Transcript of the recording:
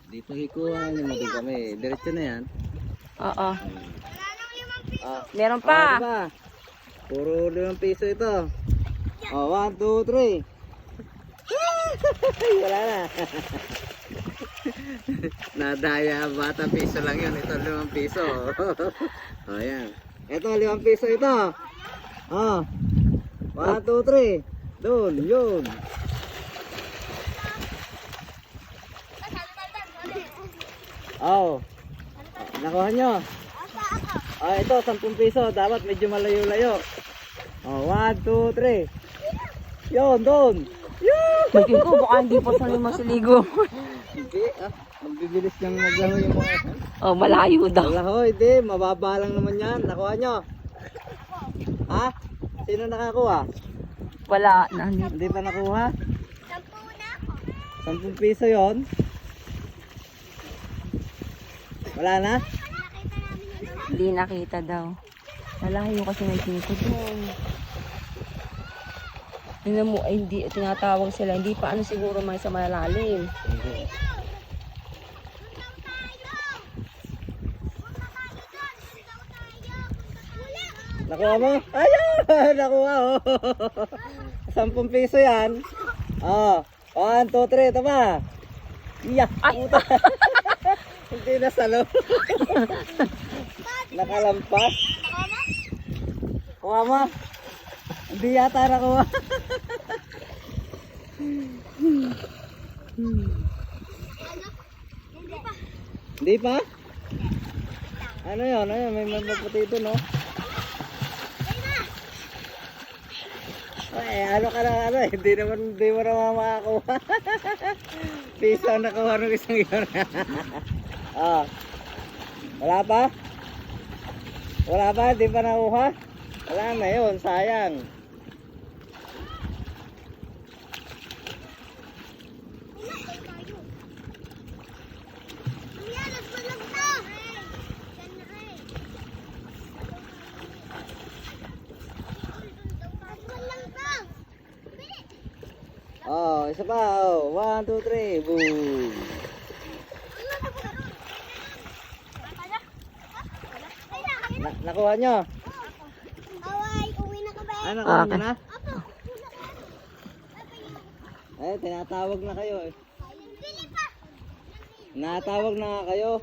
Dito hikuhan yung doon kami. Diretso na yan. Oo. Ah, Meron pa. diba? Puro 5 piso ito. Oh, 1, 2, 3. Wala na. Nadaya bata, piso lang yun. Ito 5 piso. Oh, yan. Ito 5 piso ito. Oh. 1, 2, 3. Doon, yun. Oh. Nakuha nyo. Oh, ito 10 piso. Dapat medyo malayo-layo. Oh, 1, 2, 3. Yun, doon. Yun. Tingin ko baka hindi pa sanay masiligo. Hindi, ang bibilis niyang maglaho yung mga yan. Oh, malayo daw. Wala ho, hindi. Mababa lang naman yan. Nakuha nyo. Ha? Sino nakakuha? Wala na. Hindi pa nakuha? 10 piso yon. Wala na? Hindi nakita daw. Malayo kasi may tingko doon. Tingnan mo, ay hindi, tinatawag sila. Hindi pa ano siguro may sa malalim. Hindi. Nakuha mo? Ayun! Nakuha oh. 10 piso yan. Oh. 1, 2, 3. Ito ba? Iya. Puta. Hindi nasalo. Nakalampas. Kuha mo? Hindi yata nakuha. Hindi pa? Ano yun? Ano yun? May maputi ito, no? Ay, ano ka na, ano, hindi mo naman makakuha. Piso ang nakuha ng isang yun. Ah. Wala pa? Wala pa? Hindi pa nakuha? Wala na yun, sayang. Oh, isa pa. Oh, 1, 2, 3. Boom. Nakuha nyo? Ano, nakuha nyo na? Eh, tinatawag na kayo eh. Natawag na kayo.